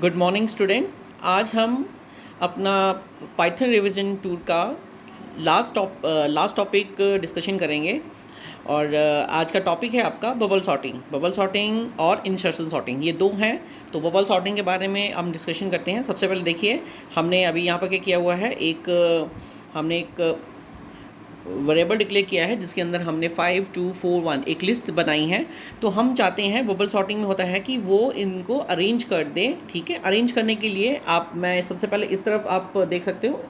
Good morning student. आज हम अपना पाइथन रिवीजन टूर का लास्ट टॉपिक डिस्कशन करेंगे। और आज का टॉपिक है आपका बबल सॉर्टिंग और इंसर्शन सॉर्टिंग, ये दो हैं। तो बबल सॉर्टिंग के बारे में हम डिस्कशन करते हैं। सबसे पहले देखिए, हमने अभी यहाँ पर क्या किया हुआ है, हमने एक वेरिएबल डिक्लेयर किया है जिसके अंदर हमने 5 2 4 1 एक लिस्ट बनाई है। तो हम चाहते हैं, बबल सॉर्टिंग में होता है कि वो इनको अरेंज कर दे। ठीक है, अरेंज करने के लिए मैं सबसे पहले इस तरफ आप देख सकते हो,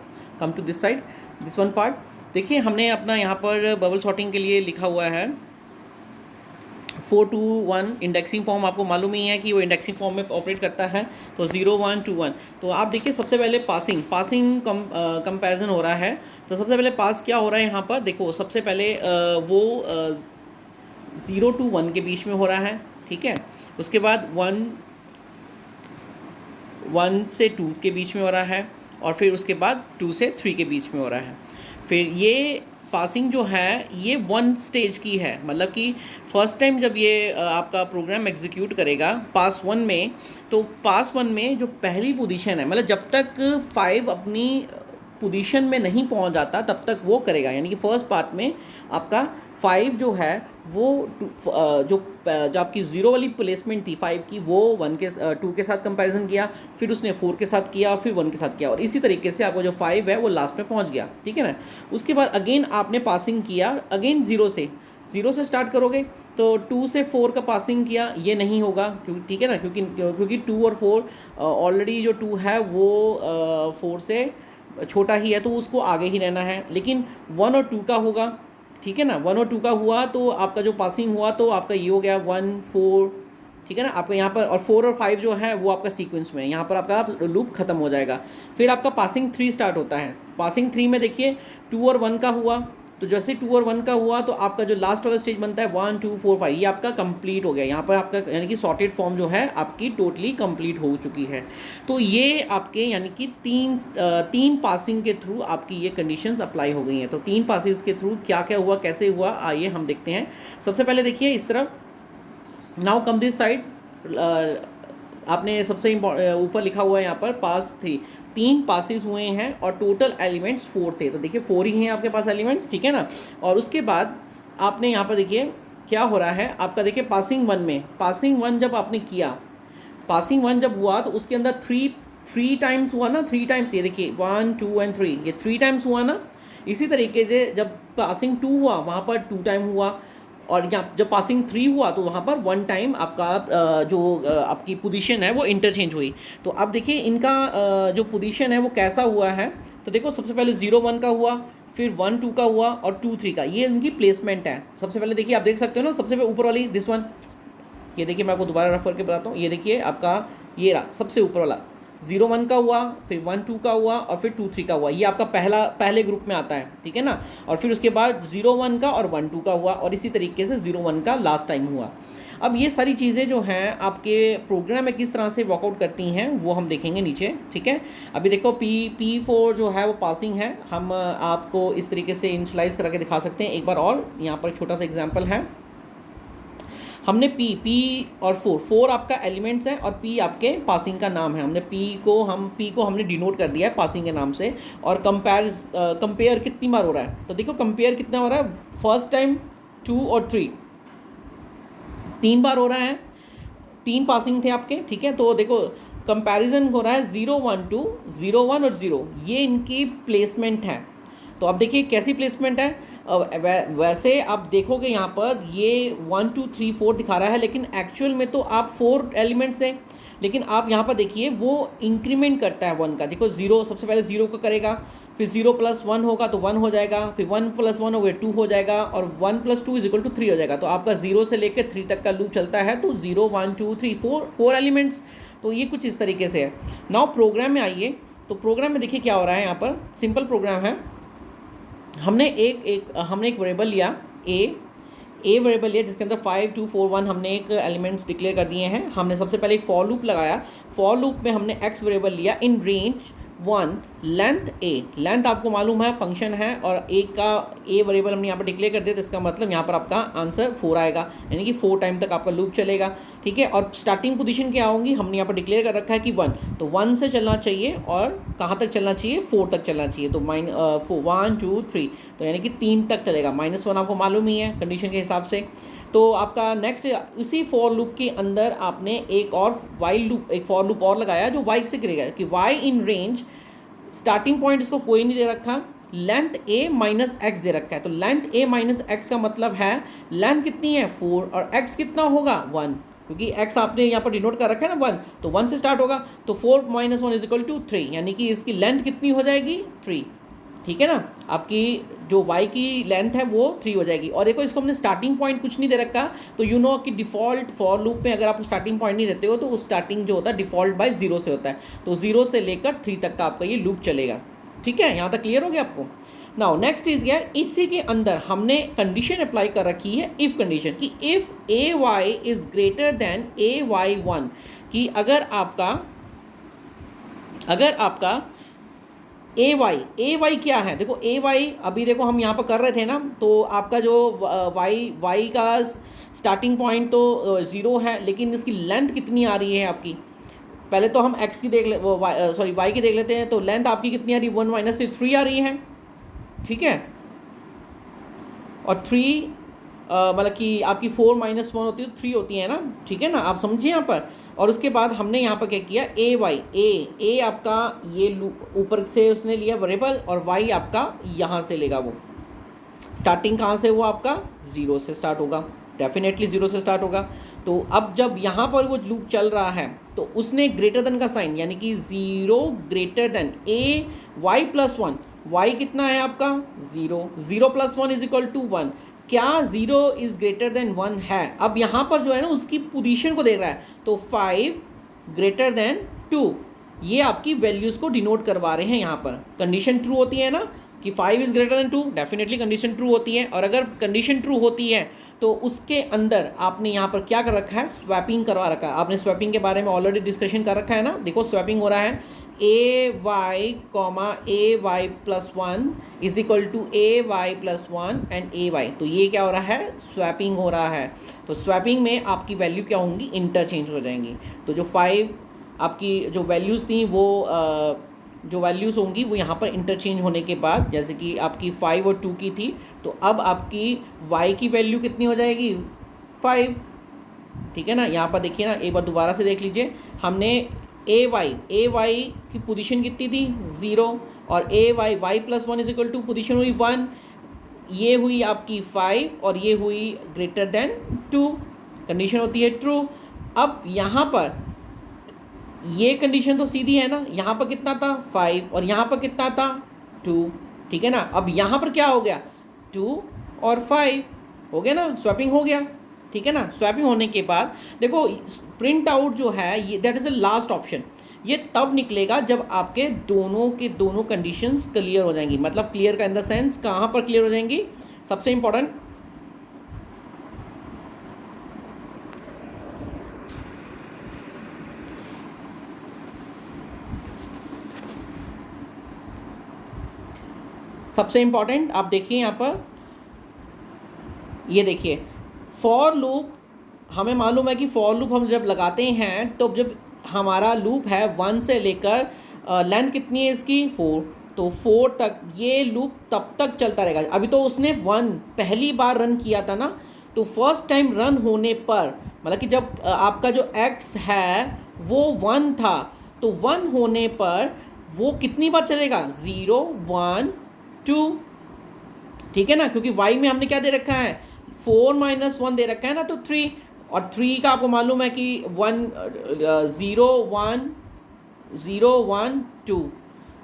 come to this side, this one part. देखिए, हमने अपना यहाँ पर बबल सॉर्टिंग के लिए लिखा हुआ है 4 2 1 इंडेक्सिंग फॉर्म। आपको मालूम ही है कि वो इंडेक्सिंग फॉर्म में ऑपरेट करता है। तो 0 1 2 1। तो आप देखिए, सबसे पहले पासिंग कंपैरिजन हो रहा है। तो सबसे पहले पास क्या हो रहा है यहाँ पर, देखो सबसे पहले वो 0 to 1 के बीच में हो रहा है। ठीक है, उसके बाद 1 से 2 के बीच में हो रहा है, और फिर उसके बाद 2 से 3 के बीच में हो रहा है। फिर ये पासिंग जो है ये 1 स्टेज की है, मतलब कि फर्स्ट टाइम जब ये आपका प्रोग्राम एग्जीक्यूट करेगा पास 1 में, तो पास 1 में जो पहली पोजीशन है, मतलब जब तक 5 अपनी पोजीशन में नहीं पहुंच जाता तब तक वो करेगा। यानी कि फर्स्ट पार्ट में आपका 5 जो है वो जो आपकी 0 वाली प्लेसमेंट थी 5 की, वो 2 के साथ कंपैरिजन किया, फिर उसने 4 के साथ किया, फिर 1 के साथ किया, और इसी तरीके से आपका जो 5 है वो लास्ट में पहुंच गया। ठीक है ना। उसके बाद अगेन आपने पासिंग किया, अगेन 0 से स्टार्ट करोगे, तो 2 से 4 का पासिंग किया, ये नहीं होगा क्योंकि, ठीक है ना, क्योंकि 2 और 4 ऑलरेडी जो 2 है वो 4 से छोटा ही है, तो उसको आगे ही रहना है। लेकिन 1 और 2 का होगा, ठीक है ना, 1 और 2 का हुआ तो आपका जो पासिंग हुआ तो आपका ये हो गया 1 4। ठीक है ना, आपका यहाँ पर, और 4 और 5 जो है वो आपका सीक्वेंस में है, यहाँ पर आपका लूप खत्म हो जाएगा। फिर आपका पासिंग 3 स्टार्ट होता है। पासिंग 3 में देखिए 2 और 1 का हुआ, तो जैसे 2 और 1 का हुआ तो आपका जो लास्ट वाला स्टेज बनता है 1 2 4 5, ये आपका कंप्लीट हो गया। यहाँ पर आपका यानी कि सॉर्टेड फॉर्म जो है आपकी टोटली कंप्लीट हो चुकी है। तो ये आपके यानी कि तीन पासिंग के थ्रू आपकी ये कंडीशंस अप्लाई हो गई हैं। तो 3 पासिंग के थ्रू क्या क्या हुआ, कैसे हुआ, आइए हम देखते हैं। सबसे पहले देखिए इस तरफ, नाउ कम दिस साइड, आपने सबसे ऊपर लिखा हुआ है यहाँ पर पास 3, 3 पासिस हुए हैं और टोटल एलिमेंट्स 4 थे। तो देखिए 4 ही हैं आपके पास एलिमेंट्स, ठीक है ना। और उसके बाद आपने यहाँ पर देखिए क्या हो रहा है आपका, देखिए पासिंग 1 जब आपने किया, पासिंग 1 जब हुआ तो उसके अंदर 3 टाइम्स हुआ ना, 3 टाइम्स, ये देखिए 1 2 एंड 3, ये 3 टाइम्स हुआ ना। इसी तरीके से जब पासिंग 2 हुआ वहाँ पर 2 टाइम हुआ, और यहाँ जब पासिंग 3 हुआ तो वहाँ पर 1 टाइम आपका जो आपकी पोजीशन है वो इंटरचेंज हुई। तो अब देखिए इनका जो पोजीशन है वो कैसा हुआ है। तो देखो सबसे पहले 0 1 का हुआ, फिर 1 2 का हुआ, और 2 3 का, ये इनकी प्लेसमेंट है। सबसे पहले देखिए, आप देख सकते हो ना, सबसे ऊपर वाली दिस वन, ये देखिए मैं आपको दोबारा रफ करके बताता हूँ। ये देखिए आपका ये रहा सबसे ऊपर वाला, 0 1 का हुआ, फिर 1 2 का हुआ, और फिर 2 3 का हुआ, ये आपका पहले ग्रुप में आता है, ठीक है ना। और फिर उसके बाद 0 1 का और 1 2 का हुआ, और इसी तरीके से 0 1 का लास्ट टाइम हुआ। अब ये सारी चीज़ें जो हैं आपके प्रोग्राम में किस तरह से वर्कआउट करती हैं वो हम देखेंगे नीचे, ठीक है। अभी देखो P4 जो है वो पासिंग है। हम आपको इस तरीके से इनिशियलाइज करके दिखा सकते हैं एक बार और। यहाँ पर छोटा सा एग्जाम्पल है, हमने P और 4 आपका एलिमेंट्स हैं, और P आपके पासिंग का नाम है। हमने P को हमने डिनोट कर दिया है पासिंग के नाम से। और कंपेयर कितनी बार हो रहा है, तो देखो कंपेयर कितना हो रहा है, फर्स्ट टाइम 2 और 3 बार हो रहा है। 3 पासिंग थे आपके, ठीक है। तो देखो कंपैरिजन हो रहा है 0 1 2, 0 1 और 0, ये इनकी प्लेसमेंट है। तो अब देखिए कैसी प्लेसमेंट है। वैसे आप देखोगे यहाँ पर ये 1 2 3 4 दिखा रहा है, लेकिन एक्चुअल में तो आप 4 एलिमेंट्स हैं। लेकिन आप यहाँ पर देखिए वो इंक्रीमेंट करता है 1 का। देखो 0 सबसे पहले 0 को करेगा, फिर 0 + 1 होगा तो 1 हो जाएगा, फिर 1 + 1 होगा 2 हो जाएगा, और 1 + 2 = 3 हो जाएगा। तो आपका 0 से लेकर 3 तक का लूप चलता है। तो 0 1 2 3 4 एलिमेंट्स। तो ये कुछ इस तरीके से है। नाउ प्रोग्राम में आइए, तो प्रोग्राम में देखिए क्या हो रहा है। यहाँ पर सिंपल प्रोग्राम है। हमने एक वेरिएबल लिया, ए वेरिएबल लिया जिसके अंदर 5 2 4 1 हमने एक एलिमेंट्स डिक्लेयर कर दिए हैं। हमने सबसे पहले एक फॉर लूप लगाया। फॉर लूप में हमने एक्स वेरिएबल लिया in range 1 length A. Length आपको मालूम है फंक्शन है, और ए वेरिएबल हमने यहाँ पर डिक्लेयर कर दिया, तो इसका मतलब यहाँ पर आपका आंसर 4 आएगा, यानी कि 4 टाइम तक आपका लूप चलेगा, ठीक है। और स्टार्टिंग पोजीशन क्या होंगी, हमने यहाँ पर डिक्लेयर कर रखा है कि 1, तो 1 से चलना चाहिए और कहाँ तक चलना चाहिए, 4 तक चलना चाहिए। तो 1 2 3, तो यानी कि 3 तक चलेगा। -1 आपको मालूम ही है कंडीशन के हिसाब से। तो आपका नेक्स्ट इसी फॉर लूप के अंदर आपने एक और वाइल लूप, एक फॉर लूप और लगाया जो वाई से करेगा कि y in range, starting point इसको कोई नहीं दे रखा, लेंथ a माइनस एक्स दे रखा है। तो लेंथ a माइनस एक्स का मतलब है लेंथ कितनी है 4 और x कितना होगा 1, क्योंकि x आपने यहाँ पर डिनोट कर रखा है ना 1, तो 1 से स्टार्ट होगा। तो 4 माइनस 1 इज इक्वल टू 3, यानी कि इसकी लेंथ कितनी हो जाएगी 3, ठीक है ना। आपकी जो y की लेंथ है वो 3 हो जाएगी। और देखो इसको हमने स्टार्टिंग पॉइंट कुछ नहीं दे रखा, तो यू नो कि डिफ़ॉल्ट फॉर लूप में अगर आप स्टार्टिंग पॉइंट नहीं देते हो तो उस स्टार्टिंग जो होता है डिफ़ॉल्ट बाय 0 से होता है। तो 0 से लेकर 3 तक का आपका ये लूप चलेगा, ठीक है। यहाँ तक क्लियर हो गया आपको। नाउ नेक्स्ट इज गया, इसी के अंदर हमने कंडीशन अप्लाई कर रखी है इफ़ कंडीशन कि if a y is greater than a y 1, कि अगर आपका ए वाई क्या है, देखो ए वाई अभी देखो हम यहाँ पर कर रहे थे ना, तो आपका जो वाई का स्टार्टिंग पॉइंट तो 0 है, लेकिन इसकी लेंथ कितनी आ रही है आपकी, पहले तो हम x की देख ले वाई की देख लेते हैं। तो लेंथ आपकी कितनी आ रही है 1 माइनस 3 आ रही है, ठीक है। और 3 मतलब कि आपकी 4 माइनस 1 होती है 3 होती है ना, ठीक है ना, आप समझिए यहाँ पर। और उसके बाद हमने यहाँ पर क्या किया, ए वाई ए आपका ये ऊपर से उसने लिया वेरिएबल, और वाई आपका यहाँ से लेगा। वो स्टार्टिंग कहाँ से हुआ आपका 0 से स्टार्ट होगा, डेफिनेटली 0 से स्टार्ट होगा। तो अब जब यहाँ पर वो लूप चल रहा है तो उसने ग्रेटर देन का साइन, यानी कि 0 greater than a Y plus 1, Y कितना है आपका 0, 0 प्लस 1 इज इक्वल टू 1, क्या 0 इज ग्रेटर देन 1 है। अब यहाँ पर जो है ना उसकी पोजीशन को देख रहा है, तो 5 ग्रेटर देन 2, ये आपकी वैल्यूज़ को डिनोट करवा रहे हैं। यहाँ पर कंडीशन ट्रू होती है ना कि 5 is greater than 2, definitely condition true होती है। और अगर कंडीशन ट्रू होती है तो उसके अंदर आपने यहाँ पर क्या कर रखा है, स्वैपिंग करवा रखा है। आपने स्वैपिंग के बारे में ऑलरेडी डिस्कशन कर रखा है ना, देखो स्वैपिंग हो रहा है A Y plus 1 is equal to A Y plus 1 and A Y. तो ये क्या हो रहा है, स्वैपिंग हो रहा है। तो स्वैपिंग में आपकी वैल्यू क्या होंगी, इंटरचेंज हो जाएंगी। तो जो 5 आपकी जो वैल्यूज़ थी वो जो वैल्यूज़ होंगी वो यहाँ पर इंटरचेंज होने के बाद, जैसे कि आपकी 5 और 2 की थी, तो अब आपकी y की वैल्यू कितनी हो जाएगी 5, ठीक है ना। यहाँ पर देखिए ना, एक बार दोबारा से देख लीजिए, हमने ए वाई की पोजीशन कितनी थी 0, और A Y plus 1 is equal to position हुई 1, ये हुई आपकी 5 और ये हुई ग्रेटर देन 2, कंडीशन होती है ट्रू। अब यहाँ पर ये कंडीशन तो सीधी है ना, यहाँ पर कितना था 5 और यहाँ पर कितना था 2, ठीक है ना। अब यहाँ पर क्या हो गया 2 और 5 हो गया ना, स्वैपिंग हो गया, ठीक है ना। स्वैपिंग होने के बाद देखो प्रिंट आउट जो है ये that is the last option, ये तब निकलेगा जब आपके दोनों के दोनों कंडीशंस क्लियर हो जाएंगी। मतलब क्लियर का इन द सेंस कहाँ पर क्लियर हो जाएंगी, सबसे इंपॉर्टेंट आप देखिए यहाँ पर, ये देखिए फॉर लूप, हमें मालूम है कि फॉर लूप हम जब लगाते हैं तो जब हमारा लूप है 1 से लेकर लेंथ कितनी है इसकी 4, तो 4 तक ये लूप तब तक चलता रहेगा। अभी तो उसने 1 पहली बार रन किया था ना, तो फर्स्ट टाइम रन होने पर मतलब कि जब आपका जो x है वो 1 था, तो 1 होने पर वो कितनी बार चलेगा 0 1 2, ठीक है ना, क्योंकि y में हमने क्या दे रखा है 4 माइनस 1 दे रखा है ना, तो 3, और 3 का आपको मालूम है कि 0 1 2,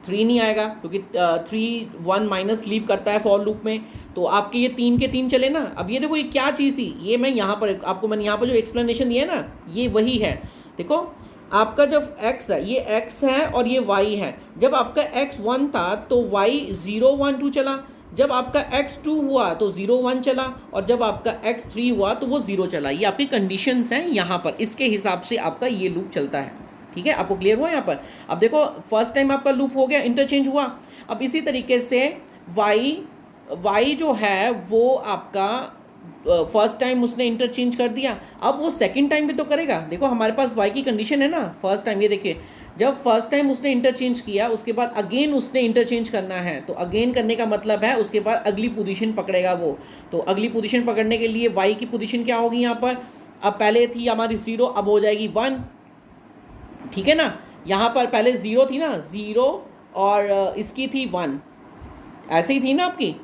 3 नहीं आएगा क्योंकि 3 1 माइनस लीव करता है फॉर लूप में। तो आपके ये 3 के 3 चले ना। अब ये देखो ये क्या चीज़ थी, ये मैं यहाँ पर आपको मैंने यहाँ पर जो एक्सप्लेनेशन दिया है ना, ये वही है। देखो आपका जब x है, ये x है और ये y है, जब आपका x 1 था तो y 0 1 2 चला, जब आपका x 2 हुआ तो 0 1 चला, और जब आपका x 3 हुआ तो वो 0 चला। ये आपकी कंडीशंस हैं यहाँ पर, इसके हिसाब से आपका ये लूप चलता है, ठीक है। आपको क्लियर हुआ यहाँ पर। अब देखो फर्स्ट टाइम आपका लूप हो गया, इंटरचेंज हुआ। अब इसी तरीके से y जो है वो आपका फर्स्ट टाइम उसने इंटरचेंज कर दिया, अब वो सेकंड टाइम भी तो करेगा। देखो हमारे पास y की कंडीशन है ना, फर्स्ट टाइम, ये देखिए जब फर्स्ट टाइम उसने इंटरचेंज किया उसके बाद अगेन उसने इंटरचेंज करना है, तो अगेन करने का मतलब है उसके बाद अगली पोजीशन पकड़ेगा वो। तो अगली पोजीशन पकड़ने के लिए y की पोजीशन क्या होगी यहाँ पर, अब पहले थी हमारी 0, अब हो जाएगी 1, ठीक है ना। यहाँ पर पहले 0 थी ना, 0 और इसकी थी 1, ऐसे ही थी ना आपकी।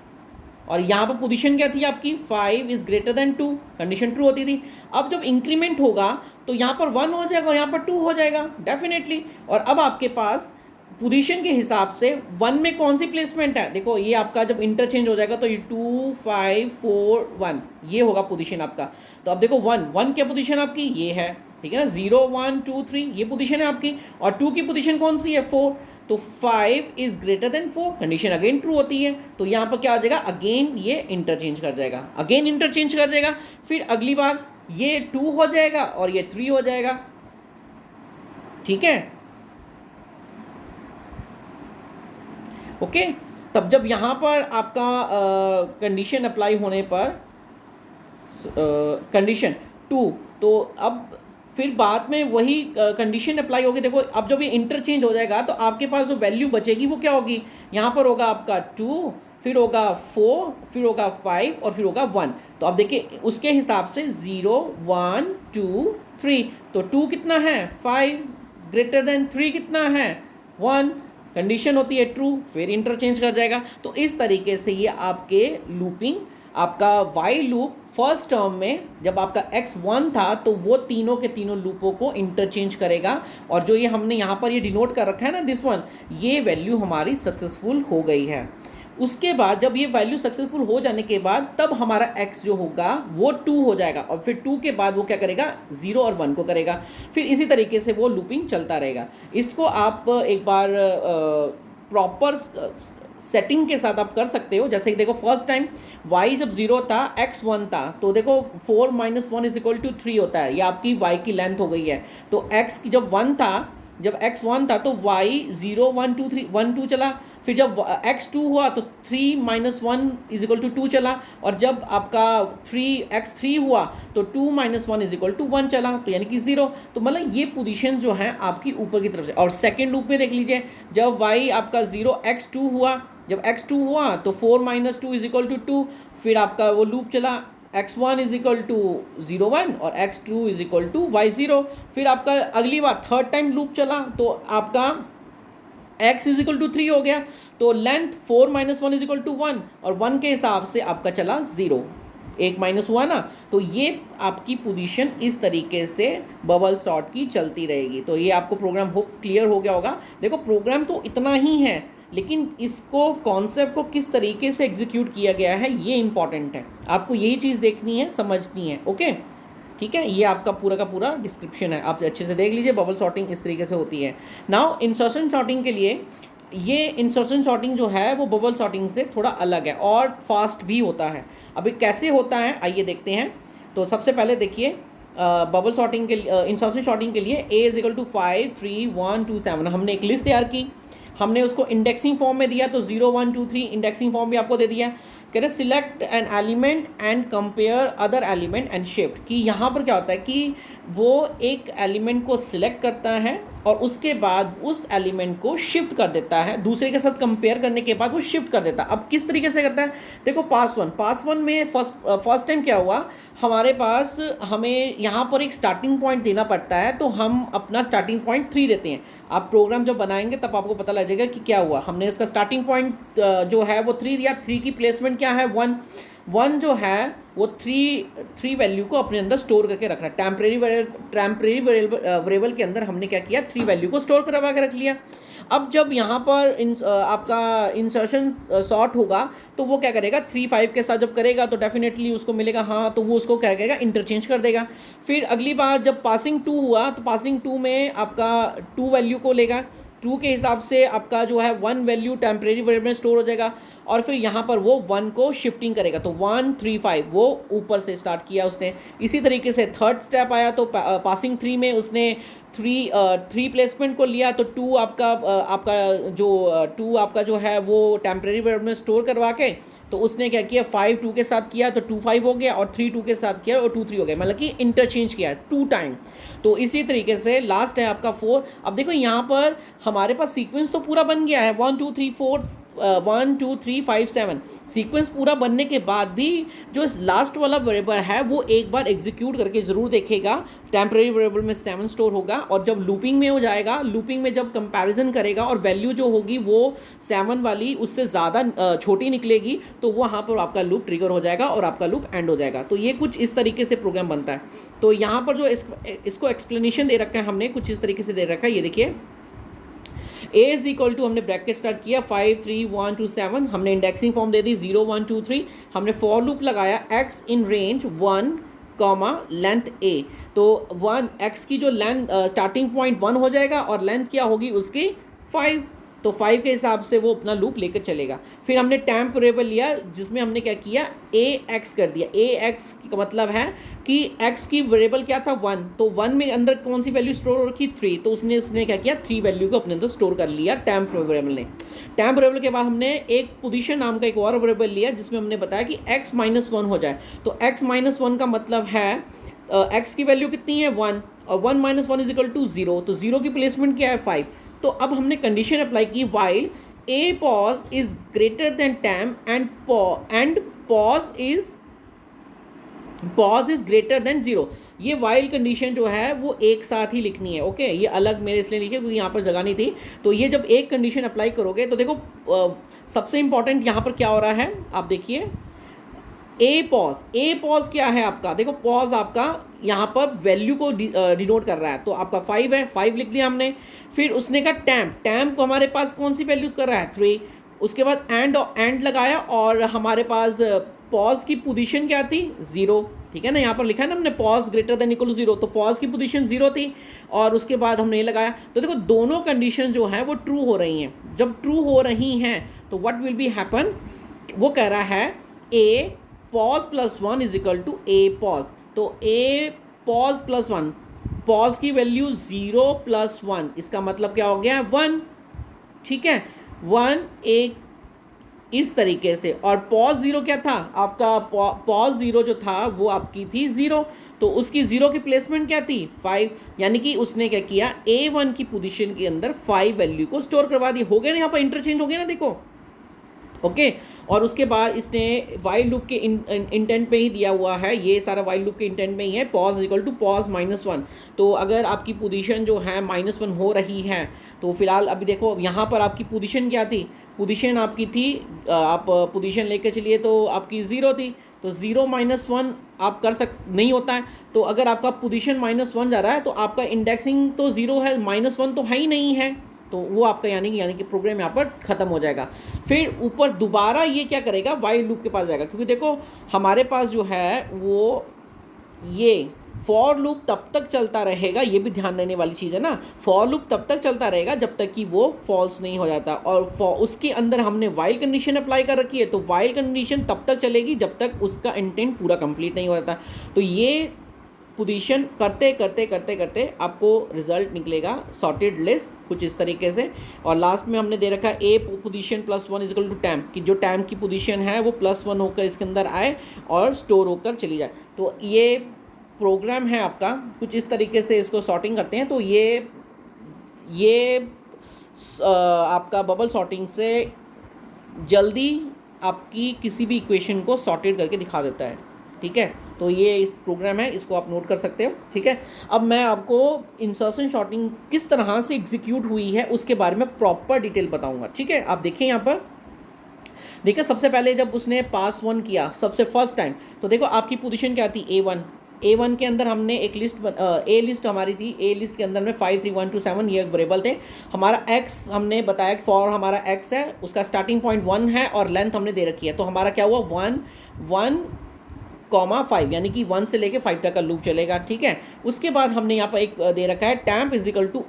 और यहाँ पर पोजीशन क्या थी आपकी, 5 is greater than 2, condition true होती थी। अब जब इंक्रीमेंट होगा तो यहाँ पर 1 हो जाएगा और यहाँ पर 2 हो जाएगा डेफिनेटली। और अब आपके पास पोजीशन के हिसाब से 1 में कौन सी प्लेसमेंट है, देखो ये आपका जब इंटरचेंज हो जाएगा तो ये 2 5 4 1 ये होगा पोजीशन आपका। तो अब देखो 1 क्या पोजीशन आपकी, ये है, ठीक है ना, 0 1 2 3 ये पोजीशन है आपकी, और 2 की पोजीशन कौन सी है, 4। तो 5 is greater then 4, condition again true होती है। तो यहाँ पर क्या हो जाएगा, अगेन ये इंटरचेंज कर जाएगा, अगेन इंटरचेंज कर जाएगा। फिर अगली बार ये 2 हो जाएगा और ये 3 हो जाएगा, ठीक है, ओके। तब जब यहाँ पर आपका कंडीशन अप्लाई होने पर कंडीशन 2, तो अब फिर बाद में वही कंडीशन अप्लाई होगी। देखो अब जब ये इंटरचेंज हो जाएगा तो आपके पास जो वैल्यू बचेगी वो क्या होगी, यहाँ पर होगा आपका 2, फिर होगा 4, फिर होगा 5 और फिर होगा 1। तो अब देखिए उसके हिसाब से 0 1 2 3, तो 2 कितना है 5, ग्रेटर देन 3 कितना है 1, कंडीशन होती है ट्रू, फिर इंटरचेंज कर जाएगा। तो इस तरीके से ये आपके लूपिंग, आपका वाइल लूप फर्स्ट टर्म में जब आपका x1 था तो वो तीनों के तीनों लूपों को इंटरचेंज करेगा, और जो ये हमने यहाँ पर ये डिनोट कर रखा है ना दिस वन, ये वैल्यू हमारी सक्सेसफुल हो गई है। उसके बाद जब ये वैल्यू सक्सेसफुल हो जाने के बाद तब हमारा x जो होगा वो 2 हो जाएगा, और फिर 2 के बाद वो क्या करेगा, 0 और 1 को करेगा। फिर इसी तरीके से वो लूपिंग चलता रहेगा। इसको आप एक बार प्रॉपर सेटिंग के साथ आप कर सकते हो। जैसे कि देखो फर्स्ट टाइम y जब 0 था, x 1 था, तो देखो 4 - 1 = 3 होता है, ये आपकी y की लेंथ हो गई है। तो x की जब 1 था, जब x 1 था तो y 0 1 2 3 1 2 चला। फिर जब x 2 हुआ तो 3 - 1 = 2 चला, और जब आपका x 3 हुआ तो 2 - 1 = 1 चला, तो यानी कि 0। तो मतलब ये पोजीशन जो है आपकी ऊपर की तरफ से। और सेकेंड लूप में देख लीजिए, जब y आपका 0 x 2 हुआ, जब x2 हुआ तो 4 - 2 = 2, फिर आपका वो लूप चला, x1 = 0 1 और x2 = y0। फिर आपका अगली बार थर्ड टाइम लूप चला तो आपका x = 3 हो गया, तो लेंथ 4 - 1 = 1, और 1 के हिसाब से आपका चला 0, एक माइनस हुआ ना। तो ये आपकी पोजीशन इस तरीके से बबल सॉर्ट की चलती रहेगी। तो ये आपको प्रोग्राम होप क्लियर हो गया होगा। देखो प्रोग्राम तो इतना ही है, लेकिन इसको कॉन्सेप्ट को किस तरीके से एग्जीक्यूट किया गया है ये इंपॉर्टेंट है, आपको यही चीज़ देखनी है, समझनी है, ओके ठीक है। ये आपका पूरा का पूरा डिस्क्रिप्शन है, आप अच्छे से देख लीजिए। बबल सॉर्टिंग इस तरीके से होती है। नाउ इंसर्शन सॉर्टिंग के लिए, ये इंसर्शन सॉर्टिंग जो है वो बबल सॉर्टिंग से थोड़ा अलग है और फास्ट भी होता है। अभी कैसे होता है आइए देखते हैं। तो सबसे पहले देखिए बबल सॉर्टिंग के इंसर्शन सॉर्टिंग के लिए a = 5 3 1 2 7 हमने एक लिस्ट तैयार की, हमने उसको इंडेक्सिंग फॉर्म में दिया, तो 0 1 2 3 इंडेक्सिंग फॉर्म भी आपको दे दिया। कह रहे select an element and compare other element and shift, कि यहाँ पर क्या होता है कि वो एक एलिमेंट को सिलेक्ट करता है और उसके बाद उस एलिमेंट को शिफ्ट कर देता है, दूसरे के साथ कंपेयर करने के बाद वो शिफ्ट कर देता है। अब किस तरीके से करता है, देखो पास वन में फर्स्ट टाइम क्या हुआ, हमारे पास हमें यहाँ पर एक स्टार्टिंग पॉइंट देना पड़ता है, तो हम अपना स्टार्टिंग पॉइंट 3 देते हैं। आप प्रोग्राम जब बनाएंगे तब आपको पता लग जाएगा कि क्या हुआ। हमने इसका स्टार्टिंग पॉइंट जो है वो 3 दिया, 3 की प्लेसमेंट क्या है 1 जो है वो 3 वैल्यू को अपने अंदर स्टोर करके रखना है। टेम्परेरी वेरिएबल के अंदर हमने क्या किया, 3 वैल्यू को स्टोर करवा के रख लिया। अब जब यहाँ पर आपका इंसर्शन सॉर्ट होगा तो वो क्या करेगा, 3 5 के साथ जब करेगा तो डेफिनेटली उसको मिलेगा हाँ, तो वो उसको क्या करेगा, इंटरचेंज कर देगा। फिर अगली बार जब पासिंग 2 हुआ तो पासिंग 2 में आपका 2 वैल्यू को लेगा, 2 के हिसाब से आपका जो है 1 वैल्यू टेम्परेरी वेरिएबल में स्टोर हो जाएगा, और फिर यहाँ पर वो 1 को शिफ्टिंग करेगा, तो 1 3 5 वो ऊपर से स्टार्ट किया उसने। इसी तरीके से थर्ड स्टेप आया तो पासिंग 3 में उसने थ्री प्लेसमेंट को लिया तो टू आपका जो है वो टेम्परेरी वेरिएबल में स्टोर करवा के तो उसने क्या किया 5 2 के साथ किया तो 2 5 हो गया, और 3 2 के साथ किया और 2 3 हो गया, मतलब कि इंटरचेंज किया है 2 टाइम। तो इसी तरीके से लास्ट है आपका 4। अब देखो यहाँ पर हमारे पास सीक्वेंस तो पूरा बन गया है 1 2 3 4 1 2 3 5 7 सीक्वेंस पूरा बनने के बाद भी जो लास्ट वाला वेरिएबल है वो एक बार एग्जीक्यूट करके ज़रूर देखेगा। टेम्परेरी वेरिएबल में 7 स्टोर होगा, और जब लूपिंग में हो जाएगा, लूपिंग में जब कंपैरिजन करेगा और वैल्यू जो होगी वो 7 वाली उससे ज़्यादा छोटी निकलेगी, तो वहाँ पर आपका लूप ट्रिगर हो जाएगा और आपका लूप एंड हो जाएगा। तो ये कुछ इस तरीके से प्रोग्राम बनता है। तो यहाँ पर जो इसको एक्सप्लेनेशन दे रखा है हमने, कुछ इस तरीके से दे रखा है, ये देखिए a इज इक्वल टू, हमने ब्रैकेट स्टार्ट किया 5 3 1 2 7, हमने इंडेक्सिंग फॉर्म दे दी 0 1 2 3, हमने फॉर लूप लगाया x in range 1 comma length a। तो 1 x की जो लेंथ स्टार्टिंग पॉइंट 1 हो जाएगा और लेंथ क्या होगी उसकी 5, तो 5 के हिसाब से वो अपना लूप लेकर चलेगा। फिर हमने टेम्प वेरिएबल लिया जिसमें हमने क्या किया ax कर दिया। ax का मतलब है कि x की वेरिएबल क्या था 1, तो 1 में अंदर कौन सी वैल्यू स्टोर हो रखी 3, तो उसने क्या किया 3 वैल्यू को अपने अंदर स्टोर कर लिया टेम्प वेरिएबल ने। टेम्प वेरिएबल के बाद हमने एक पोजीशन नाम का एक और वेरिएबल लिया जिसमें हमने बताया कि x माइनस 1 हो जाए। तो x माइनस 1 का मतलब है x की वैल्यू कितनी है 1, और 1 माइनस 1 इज इक्वल टू 0, तो 0 की प्लेसमेंट क्या है 5। तो अब हमने कंडीशन अप्लाई की while a pause is greater then temp and pause is greater than 0। ये वाइल कंडीशन जो है वो एक साथ ही लिखनी है। ओके, ये अलग मेरे इसलिए लिखे क्योंकि यहाँ पर जगह नहीं थी। तो ये जब एक कंडीशन अप्लाई करोगे तो देखो सबसे इंपॉर्टेंट यहाँ पर क्या हो रहा है, आप देखिए ए पॉज क्या है आपका, देखो पॉज आपका यहाँ पर वैल्यू को डिनोट कर रहा है, तो आपका 5 है, 5 लिख दिया हमने। फिर उसने कहा टैम्प हमारे पास कौन सी वैल्यू कर रहा है 3, उसके बाद एंड लगाया और हमारे पास पॉज की पोजीशन क्या थी 0, ठीक है ना, यहाँ पर लिखा है ना हमने pos greater than equal to 0, तो पॉज की पोजीशन 0 थी और उसके बाद हमने ये लगाया। तो देखो दोनों कंडीशन जो है वो ट्रू हो रही हैं। जब ट्रू हो रही हैं तो व्हाट विल बी हैपन, वो कह रहा है a pos plus 1 is equal to a pos. तो ए पॉज प्लस 1, पॉज की वैल्यू 0 प्लस 1, इसका मतलब क्या हो गया 1, ठीक है 1 एक इस तरीके से। और पॉज 0 क्या था आपका, पॉज 0 जो था वो आपकी थी 0, तो उसकी 0 की प्लेसमेंट क्या थी 5, यानी कि उसने क्या किया A1 की पोजीशन के अंदर 5 वैल्यू को स्टोर करवा दी। हो गया ना, यहाँ पर इंटरचेंज हो गया ना, देखो ओके। और उसके बाद इसने वाइल लूप के इंटेंट पे ही दिया हुआ है, ये सारा वाइल लूप के इंटेंट में ही है, पॉज इक्वल टू पॉज -1। तो अगर आपकी पोजीशन जो है -1 हो रही है तो फिलहाल अभी देखो यहाँ पर आपकी पोजीशन क्या थी, पोजीशन आपकी थी आप पोजीशन लेके चलिए तो आपकी 0 थी, तो 0 -1 आप कर नहीं होता है। तो अगर आपका पोजीशन -1 जा रहा है तो आपका इंडेक्सिंग तो 0 है, -1 तो है ही नहीं है, तो वो आपका यानी कि प्रोग्राम यहाँ पर ख़त्म हो जाएगा। फिर ऊपर दोबारा ये क्या करेगा वाइल लूप के पास जाएगा, क्योंकि देखो हमारे पास जो है वो ये फॉर लूप तब तक चलता रहेगा, ये भी ध्यान देने वाली चीज़ है ना, फॉर लूप तब तक चलता रहेगा जब तक कि वो फॉल्स नहीं हो जाता। और उसके अंदर हमने वाइल कंडीशन अप्लाई कर रखी है, तो वाइल कंडीशन तब तक चलेगी जब तक उसका इंटेंट पूरा कंप्लीट नहीं हो जाता। तो ये पोजीशन करते करते आपको रिजल्ट निकलेगा सॉर्टेड लिस्ट कुछ इस तरीके से। और लास्ट में हमने दे रखा है A position +1 is equal to temp, कि जो टैम्प की पोजीशन है वो +1 होकर इसके अंदर आए और स्टोर होकर चली जाए। तो ये प्रोग्राम है आपका, कुछ इस तरीके से इसको सॉर्टिंग करते हैं। तो ये आपका बबल सॉर्टिंग से जल्दी आपकी किसी भी इक्वेशन को सॉर्टेड करके दिखा देता है, ठीक है। तो ये इस प्रोग्राम है, इसको आप नोट कर सकते हो, ठीक है। अब मैं आपको इंसर्शन सॉर्टिंग किस तरह से एग्जीक्यूट हुई है उसके बारे में प्रॉपर डिटेल बताऊंगा, ठीक है। आप देखें यहाँ पर, देखिए सबसे पहले जब उसने पास 1 किया सबसे फर्स्ट टाइम, तो देखो आपकी पोजीशन क्या थी A1 के अंदर हमने एक लिस्ट ए लिस्ट हमारी थी, ए लिस्ट के अंदर में 5 3 1 2 7 ये वेरिएबल थे। हमारा x हमने बताया कि फॉर हमारा x है, उसका स्टार्टिंग पॉइंट 1 है और लेंथ हमने दे रखी है। तो हमारा क्या हुआ 1 1 5, यानी कि 1 से लेके 5 तक का लूप चलेगा, ठीक है। उसके बाद हमने यहाँ पर एक दे रखा है temp is equal to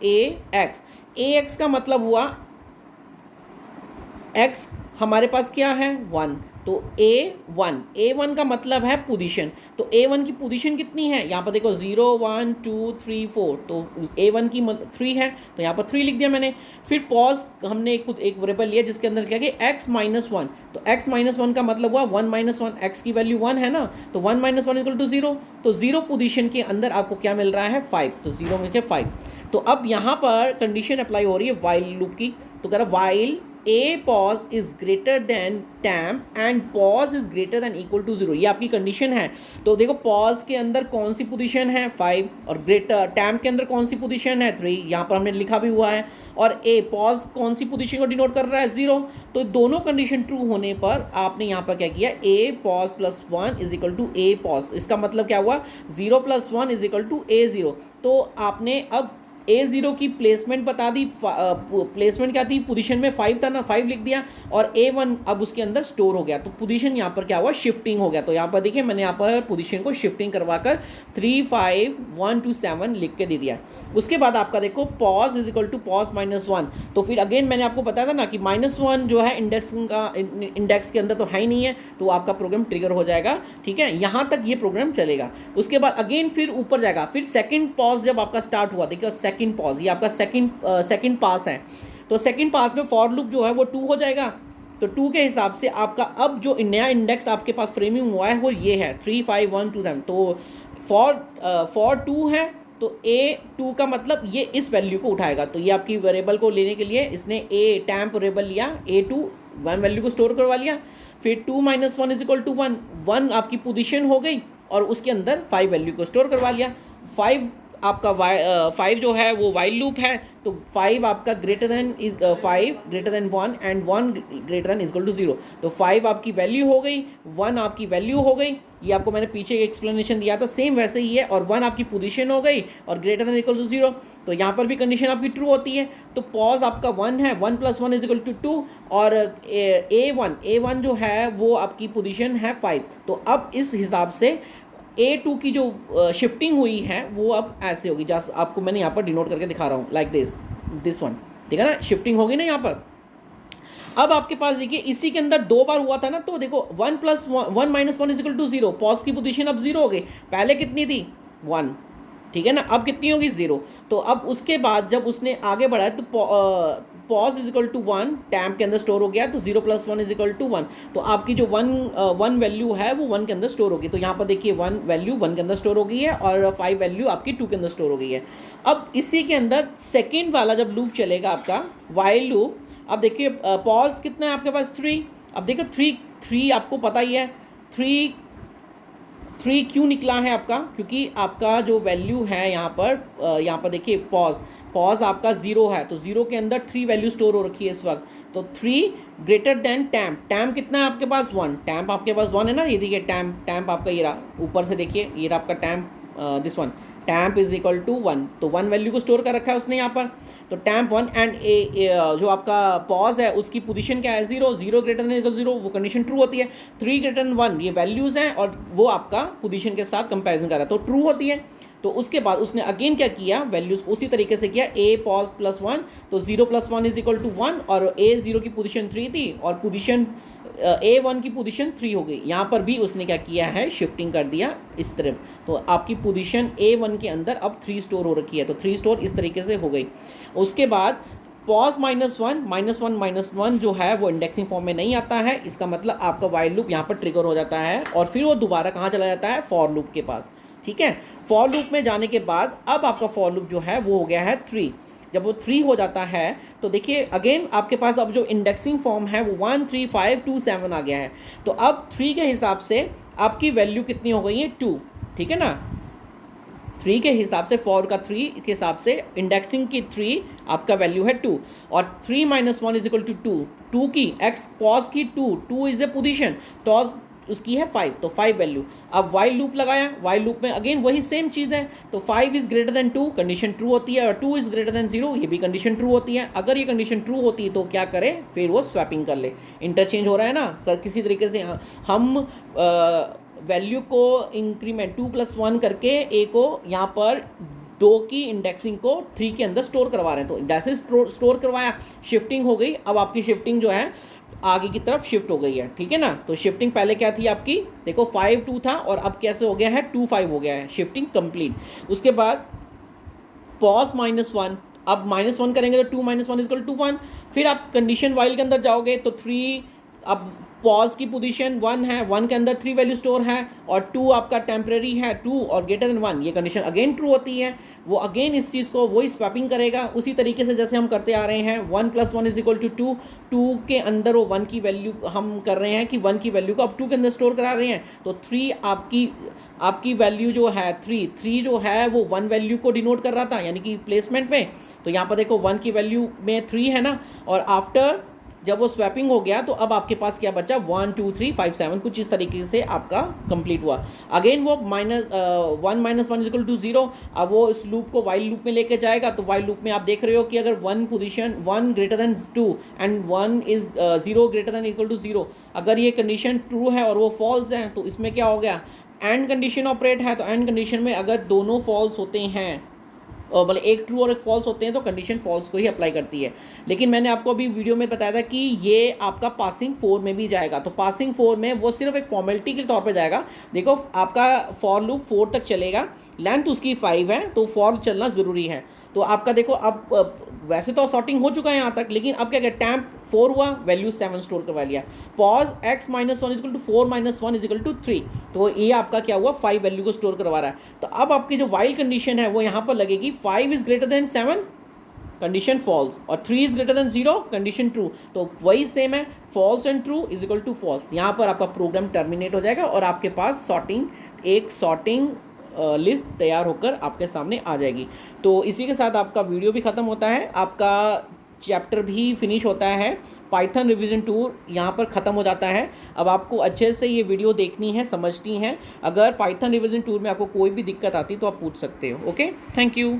ax का मतलब हुआ x हमारे पास क्या है 1, तो A1 का मतलब है पोजीशन, तो A1 की पोजीशन कितनी है, यहाँ पर देखो 0 1 2 3 4, तो A1 की 3 है, तो यहाँ पर 3 लिख दिया मैंने। फिर पॉज हमने एक वेरिएबल लिया जिसके अंदर क्या कि x-1, तो x-1 का मतलब हुआ 1-1, x की वैल्यू 1 है ना, तो 1-1 इक्वल टू 0, तो 0 पोजीशन के अंदर आपको क्या मिल रहा है 5, तो 0 में क्या 5। तो अब यहाँ पर कंडीशन अप्लाई हो रही है वाइल लूप की, तो कह रहा while a pos is greater than temp and pos is greater than equal to 0, ये आपकी कंडीशन है। तो देखो पॉज के अंदर कौन सी पोजीशन है 5, और ग्रेटर टैम्प के अंदर कौन सी पोजीशन है 3, यहाँ पर हमने लिखा भी हुआ है, और ए पॉज कौन सी पोजीशन को डिनोट कर रहा है 0। तो दोनों कंडीशन ट्रू होने पर आपने यहाँ पर क्या किया, a pos plus 1 is equal to a pos, इसका मतलब क्या हुआ 0 + 1 इज इक्वल टू A0। तो आपने अब A0 की प्लेसमेंट बता दी, प्लेसमेंट क्या थी, पोजीशन में 5 था ना, 5 लिख दिया, और A1 अब उसके अंदर स्टोर हो गया, तो पोजीशन यहाँ पर क्या हुआ शिफ्टिंग हो गया। तो यहाँ पर देखिए मैंने यहाँ पर पोजीशन को शिफ्टिंग करवाकर 3 5 1 2 7 लिख के दे दिया। उसके बाद आपका देखो pos is equal to pos -1, तो फिर अगेन मैंने आपको बताया था ना कि -1 जो है इंडेक्स के अंदर तो है ही नहीं है, तो आपका प्रोग्राम ट्रिगर हो जाएगा, ठीक है, यहाँ तक ये प्रोग्राम चलेगा। उसके बाद अगेन फिर ऊपर जाएगा, फिर सेकेंड पॉज जब आपका स्टार्ट हुआ, देखिए सेकंड पॉज, ये आपका सेकंड पास है, तो सेकंड पास में फॉर लूप जो है वो 2 हो जाएगा। तो 2 के हिसाब से आपका अब जो नया इंडेक्स आपके पास फ्रेमिंग हुआ है वो ये है 3 5 1 2 7, तो फॉर 2 है, तो A2 का मतलब ये इस वैल्यू को उठाएगा। तो ये आपकी वेरिएबल को लेने के लिए इसने टैम्प वेरिएबल लिया, A2 1 वैल्यू को स्टोर करवा लिया, फिर 2 - 1 इज इक्वल टू 1, 1 आपकी पोजीशन हो गई, और उसके अंदर 5 वैल्यू को स्टोर करवा लिया। 5 आपका 5 जो है वो वाइल लूप है, तो 5 आपका greater than 1 and 1 greater than equal to 0, तो 5 आपकी वैल्यू हो गई, 1 आपकी वैल्यू हो गई, ये आपको मैंने पीछे एक्सप्लेनेशन दिया था, सेम वैसे ही है, और 1 आपकी पोजीशन हो गई और ग्रेटर देन इक्वल टू 0, तो यहाँ पर भी कंडीशन आपकी ट्रू होती है। तो पॉज आपका 1 है, 1 + 1 इज इक्वल टू 2, और A1 जो है वो आपकी पोजीशन है 5। तो अब इस हिसाब से A2 की जो शिफ्टिंग हुई है वो अब ऐसे होगी, जैसे आपको मैंने यहाँ पर डिनोट करके दिखा रहा हूँ, लाइक दिस वन, ठीक है ना, शिफ्टिंग होगी ना यहाँ पर। अब आपके पास देखिए इसी के अंदर 2 बार हुआ था ना, तो देखो 1 + 1 इज इक्वल टू 0, पॉज की पोजीशन अब 0 हो गई, पहले कितनी थी 1, ठीक है ना, अब कितनी होगी 0। तो अब उसके बाद जब उसने आगे बढ़ाया तो pos is equal to 1 temp के अंदर स्टोर हो गया, तो 0 + 1 इज इक्वल टू 1, तो आपकी जो 1 वैल्यू है वो 1 के अंदर स्टोर होगी। तो यहाँ पर देखिए 1 वैल्यू 1 के अंदर स्टोर हो गई है, और 5 वैल्यू आपकी 2 के अंदर स्टोर हो गई है। अब इसी के अंदर सेकेंड वाला जब लूप चलेगा आपका वाइल लूप, अब देखिए पॉज कितना है आपके पास 3, अब देखो 3 आपको पता ही है, 3 क्यों निकला है आपका, क्योंकि आपका जो वैल्यू है यहाँ पर देखिए पॉज आपका 0 है, तो 0 के अंदर 3 वैल्यू स्टोर हो रखी है इस वक्त, तो 3 ग्रेटर देन टैम्प कितना है आपके पास 1, टैम्प आपके पास 1 है ना, ये देखिए टैम्प आपका ये रहा, ऊपर से देखिए ये रहा आपका temp, this one temp is equal to 1, तो 1 वैल्यू को स्टोर कर रखा है उसने यहाँ पर, तो टैम्प 1 एंड जो आपका पॉज है उसकी पोजीशन क्या है 0 ग्रेटर देन इक्वल 0, वो कंडीशन ट्रू होती है। 3 ग्रेटर देन 1 ये वैल्यूज़ हैं, और वो आपका पोजीशन के साथ कंपैरिजन कर रहा है, तो ट्रू होती है। तो उसके बाद उसने अगेन क्या किया, वैल्यूज़ उसी तरीके से किया, A पॉज + 1, तो 0 + 1 इज इक्वल टू 1, और A0 की पोजीशन 3 थी, और पोजीशन A1 की पोजीशन 3 हो गई। यहाँ पर भी उसने क्या किया है, शिफ्टिंग कर दिया इस तरफ, तो आपकी पोजीशन A1 के अंदर अब 3 स्टोर हो रखी है, तो 3 स्टोर इस तरीके से हो गई। उसके बाद पॉज -1 जो है वो इंडेक्सिंग फॉर्म में नहीं आता है, इसका मतलब आपका वाइल लूप यहाँ पर ट्रिगर हो जाता है, और फिर वो दोबारा कहाँ चला जाता है, फॉर लूप के पास, ठीक है। फॉर लूप में जाने के बाद अब आपका फॉर लूप जो है वो हो गया है 3, जब वो 3 हो जाता है तो देखिए अगेन आपके पास अब जो इंडेक्सिंग फॉर्म है वो 1 3 5 2 7 आ गया है, तो अब 3 के हिसाब से आपकी वैल्यू कितनी हो गई है 2, ठीक है ना, 3 के हिसाब से, फॉर का 3 के हिसाब से इंडेक्सिंग की 3 आपका वैल्यू है 2, और 3 - 1 इज इक्वल टू 2 की एक्स पॉज की 2 इज ए पोजीशन, तो उसकी है 5, तो 5 वैल्यू। अब वाइल लूप लगाया, वाइल लूप में अगेन वही सेम चीज़ है, तो 5 is greater than 2 condition true होती है, और 2 इज़ ग्रेटर देन 0 ये भी कंडीशन ट्रू होती है। अगर ये कंडीशन ट्रू होती है तो क्या करे, फिर वो स्वैपिंग कर ले, इंटरचेंज हो रहा है ना, किसी तरीके से हम वैल्यू को इंक्रीमेंट 2 + 1 करके ए को यहाँ पर 2 की इंडेक्सिंग को 3 के अंदर स्टोर करवा रहे हैं। तो जैसे स्टोर करवाया, शिफ्टिंग हो गई, अब आपकी शिफ्टिंग जो है आगे की तरफ शिफ्ट हो गई है, ठीक है ना। तो शिफ्टिंग पहले क्या थी आपकी, देखो 5 2 था और अब कैसे हो गया है 2 5 हो गया है, शिफ्टिंग कंप्लीट। उसके बाद पॉज -1, अब -1 करेंगे तो 2 - 1 = 1। फिर आप कंडीशन वाइल के अंदर जाओगे तो 3, अब पॉज की पोजीशन 1 है, 1 के अंदर 3 वैल्यू स्टोर है और 2 आपका टेम्प्रेरी है, 2 और ग्रेटर देन 1, ये कंडीशन अगेन ट्रू होती है। वो अगेन इस चीज़ को वही स्वैपिंग करेगा उसी तरीके से जैसे हम करते आ रहे हैं। 1 + 1 = 2, 2 के अंदर वो 1 की वैल्यू हम कर रहे हैं कि 1 की वैल्यू को अब 2 के अंदर स्टोर करा रहे हैं। तो 3 आपकी वैल्यू जो है 3 जो है वो 1 वैल्यू को डिनोट कर रहा था, यानी कि प्लेसमेंट में। तो यहाँ पर देखो 1 की वैल्यू में 3 है ना, और आफ्टर जब वो स्वैपिंग हो गया तो अब आपके पास क्या बचा, 1 2 3 5 7, कुछ इस तरीके से आपका कंप्लीट हुआ। अगेन वो -1 - 1 = 0। अब वो इस लूप को वाइल लूप में लेके जाएगा। तो वाइल लूप में आप देख रहे हो कि अगर 1 position 1 greater than 2 and 1 is 0 greater than equal to 0, अगर ये कंडीशन ट्रू है और वो फॉल्स है तो इसमें क्या हो गया, एंड कंडीशन ऑपरेट है। तो एंड कंडीशन में अगर दोनों फॉल्स होते हैं, मतलब एक ट्रू और एक फॉल्स होते हैं, तो कंडीशन फॉल्स को ही अप्लाई करती है। लेकिन मैंने आपको अभी वीडियो में बताया था कि ये आपका पासिंग 4 में भी जाएगा। तो पासिंग 4 में वो सिर्फ एक फॉर्मेलिटी के तौर पे जाएगा। देखो आपका फॉर लूप 4 तक चलेगा, लेंथ उसकी 5 है, तो फॉर चलना ज़रूरी है। तो आपका देखो अब वैसे तो सॉर्टिंग हो चुका है यहाँ तक, लेकिन अब क्या क्या, टैम्प 4 हुआ, वैल्यू 7 स्टोर करवा लिया। पॉज x - 1 = 4 - 1 = 3, तो ये आपका क्या हुआ, 5 वैल्यू को स्टोर करवा रहा है। तो अब आपकी जो वाइल कंडीशन है वो यहाँ पर लगेगी, 5 is greater than 7, condition false, और 3 is greater than 0, condition true. तो वही सेम है, फॉल्स एंड ट्रू = फॉल्स। यहाँ पर आपका प्रोग्राम टर्मिनेट हो जाएगा और आपके पास एक सॉर्टिंग लिस्ट तैयार होकर आपके सामने आ जाएगी। तो इसी के साथ आपका वीडियो भी ख़त्म होता है, आपका चैप्टर भी फिनिश होता है। पाइथन रिवीजन टूर यहाँ पर ख़त्म हो जाता है। अब आपको अच्छे से ये वीडियो देखनी है, समझनी है। अगर पाइथन रिवीजन टूर में आपको कोई भी दिक्कत आती तो आप पूछ सकते हो। Okay, thank you.